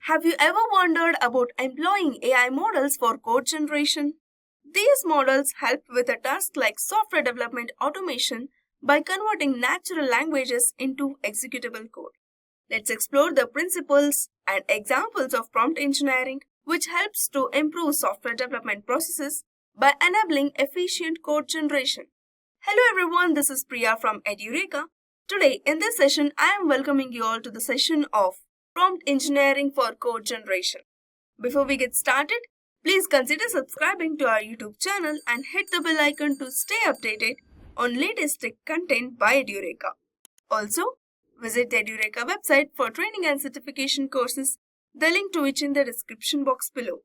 Have you ever wondered about employing AI models for code generation? These models help with a task like software development automation by converting natural languages into executable code. Let's explore the principles and examples of prompt engineering, which helps to improve software development processes by enabling efficient code generation. Hello everyone, this is Priya from Edureka. Today in this session, I am welcoming you all to the session of Prompt Engineering for Code Generation. Before we get started, please consider subscribing to our YouTube channel and hit the bell icon to stay updated on latest tech content by Edureka. Also, visit the Edureka website for training and certification courses, the link to which in the description box below.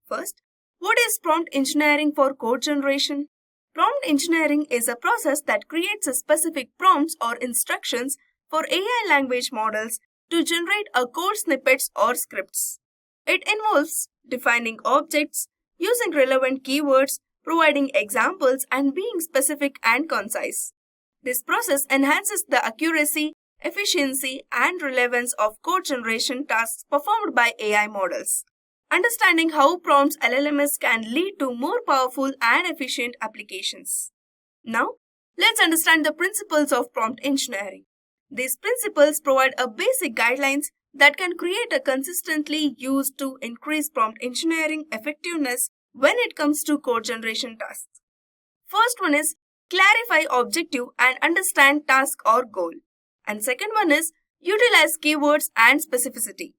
First, what is prompt engineering for code generation? Prompt engineering is a process that creates a specific prompts or instructions for AI language models to generate a code snippets or scripts. It involves defining objects, using relevant keywords, providing examples, and being specific and concise. This process enhances the accuracy, efficiency, and relevance of code generation tasks performed by AI models. Understanding how prompts LLMs can lead to more powerful and efficient applications. Now, let's understand the principles of prompt engineering. These principles provide a basic guidelines that can create a consistently used to increase prompt engineering effectiveness when it comes to code generation tasks. First one is clarify objective and understand task or goal. And second one is utilize keywords and specificity.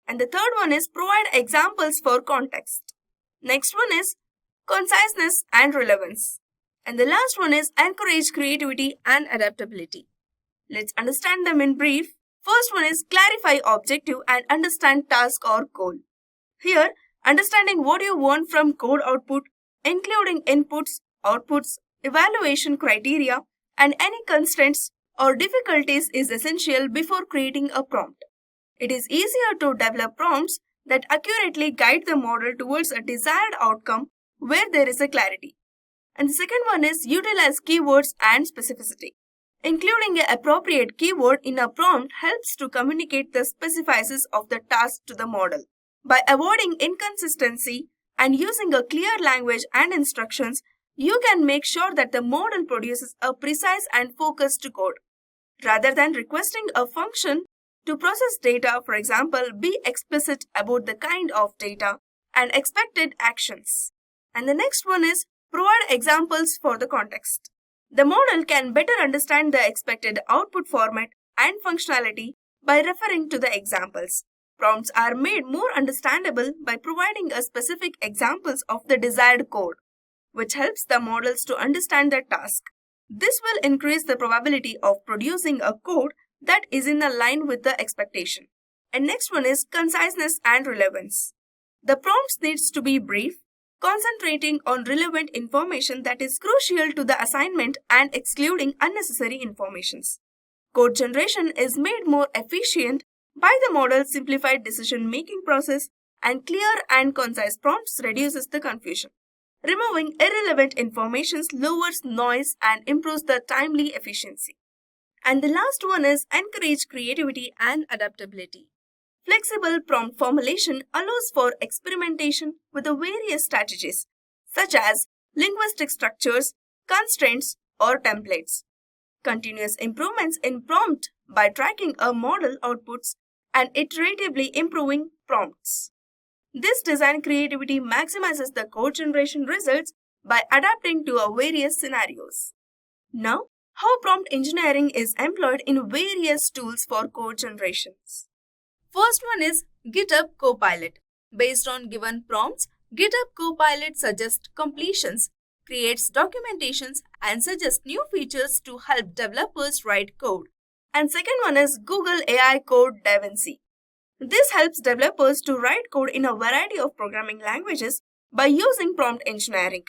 And the third one is provide examples for context. Next one is conciseness and relevance. And the last one is encourage creativity and adaptability. Let's understand them in brief. First one is clarify objective and understand task or goal. Here, understanding what you want from code output, including inputs, outputs, evaluation criteria, and any constraints or difficulties is essential before creating a prompt. It is easier to develop prompts that accurately guide the model towards a desired outcome where there is a clarity. And the second one is utilize keywords and specificity. Including an appropriate keyword in a prompt helps to communicate the specifics of the task to the model. By avoiding inconsistency and using a clear language and instructions, you can make sure that the model produces a precise and focused code. Rather than requesting a function to process data, for example, be explicit about the kind of data and expected actions. And the next one is provide examples for the context. The model can better understand the expected output format and functionality by referring to the examples. Prompts are made more understandable by providing a specific examples of the desired code, which helps the models to understand the task. This will increase the probability of producing a code that is in line with the expectation. And next one is conciseness and relevance. The prompts needs to be brief, concentrating on relevant information that is crucial to the assignment and excluding unnecessary informations. Code generation is made more efficient by the model's simplified decision-making process, and clear and concise prompts reduces the confusion. Removing irrelevant information lowers noise and improves the timely efficiency. And the last one is encourage creativity and adaptability. Flexible prompt formulation allows for experimentation with the various strategies, such as linguistic structures, constraints, or templates. Continuous improvements in prompt by tracking a model outputs and iteratively improving prompts. This design creativity maximizes the code generation results by adapting to various scenarios. Now, how prompt engineering is employed in various tools for code generations. First one is GitHub Copilot. Based on given prompts, GitHub Copilot suggests completions, creates documentations, and suggests new features to help developers write code. And second one is Google AI Code 𝐷aVinci. This helps developers to write code in a variety of programming languages by using prompt engineering,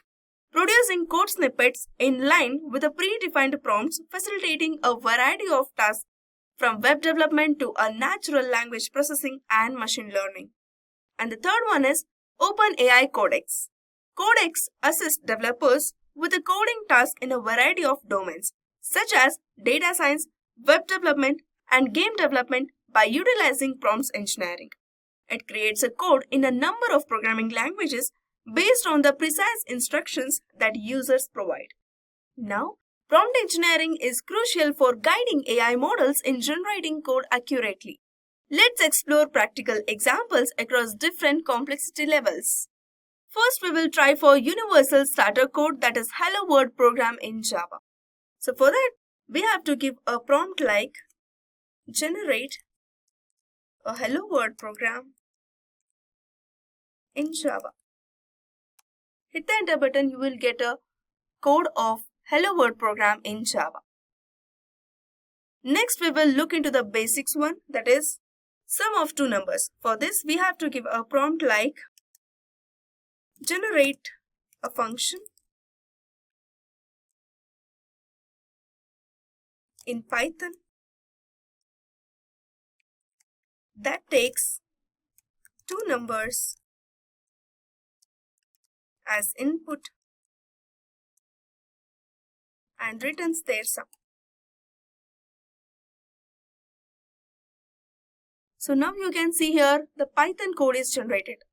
producing code snippets in line with the predefined prompts, facilitating a variety of tasks from web development to a natural language processing and machine learning. And the third one is OpenAI Codex. Codex assists developers with the coding tasks in a variety of domains, such as data science, web development, and game development by utilizing prompts engineering. It creates a code in a number of programming languages based on the precise instructions that users provide. Now, prompt engineering is crucial for guiding AI models in generating code accurately. Let's explore practical examples across different complexity levels. First, we will try for universal starter code, that is Hello World program in Java. So for that, we have to give a prompt like generate a Hello World program in Java. Hit the enter button, you will get a code of Hello World program in Java. Next, we will look into the basics one, that is sum of two numbers. For this, we have to give a prompt like generate a function in Python that takes two numbers as input and returns their sum. So now you can see here the Python code is generated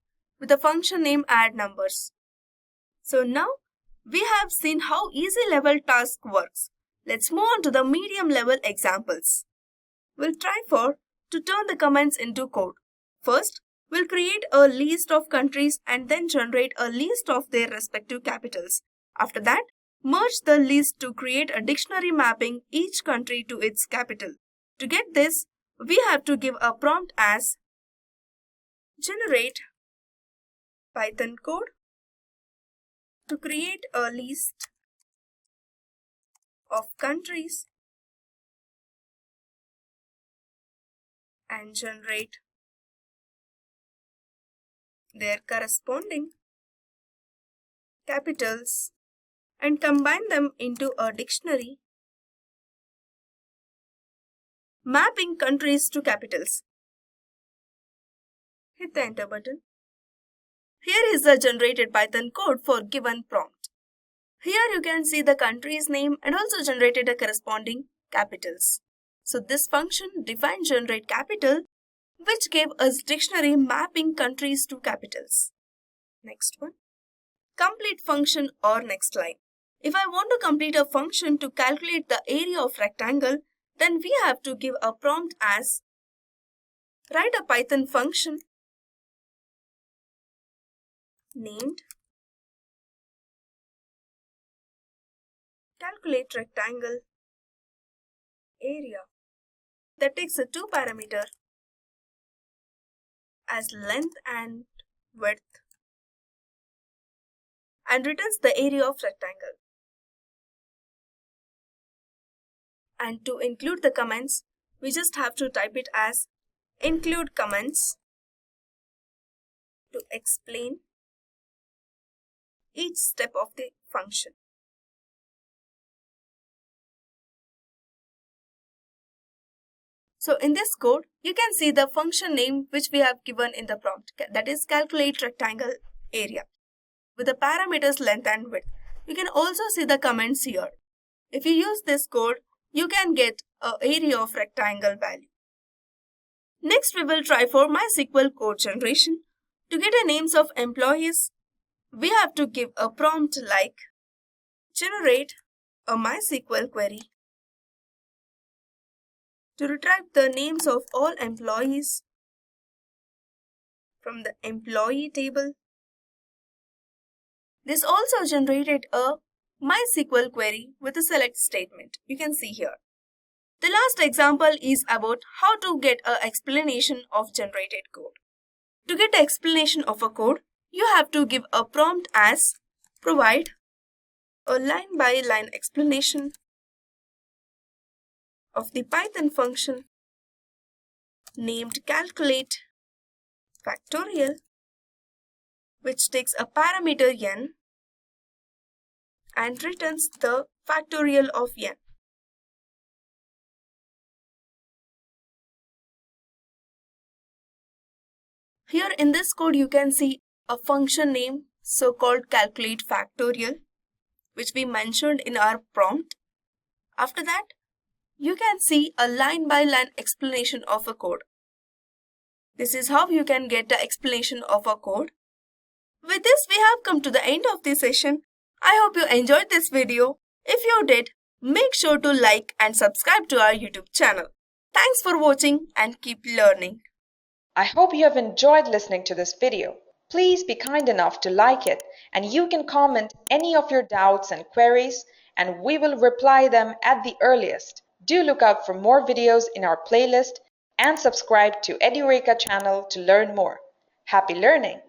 with the function name add numbers. So now we have seen how easy level task works. Let's move on to the medium level examples. We'll try to turn the comments into code. First, we'll create a list of countries and then generate a list of their respective capitals. After that, merge the list to create a dictionary mapping each country to its capital. To get this, we have to give a prompt as generate Python code to create a list of countries and generate their corresponding capitals and combine them into a dictionary mapping countries to capitals. Hit the enter button. Here is the generated Python code for given prompt. Here you can see the country's name and also generated a corresponding capitals. So this function defined generate capital, which gave us dictionary mapping countries to capitals. Next one, complete function or next line. If I want to complete a function to calculate the area of rectangle, then we have to give a prompt as write a Python function named calculate rectangle area that takes a two parameter as length and width and returns the area of rectangle. And to include the comments, we just have to type it as include comments to explain each step of the function. So in this code, you can see the function name which we have given in the prompt, that is calculate rectangle area with the parameters length and width. You can also see the comments here. If you use this code, you can get an area of rectangle value. Next, we will try for MySQL code generation. To get the names of employees, we have to give a prompt like generate a MySQL query to retrieve the names of all employees from the employee table. This also generated a MySQL query with a select statement. You can see here. The last example is about how to get an explanation of generated code. To get the explanation of a code, you have to give a prompt as provide a line-by-line explanation of the Python function named calculate factorial, which takes a parameter n and returns the factorial of n. Here in this code, you can see a function name so-called calculate factorial, which we mentioned in our prompt. After that, you can see a line-by-line explanation of a code. This is how you can get the explanation of a code. With this, we have come to the end of this session. I hope you enjoyed this video. If you did, make sure to like and subscribe to our YouTube channel. Thanks for watching and keep learning. I hope you have enjoyed listening to this video. Please be kind enough to like it, and you can comment any of your doubts and queries, and we will reply them at the earliest. Do look out for more videos in our playlist and subscribe to Edureka channel to learn more. Happy learning!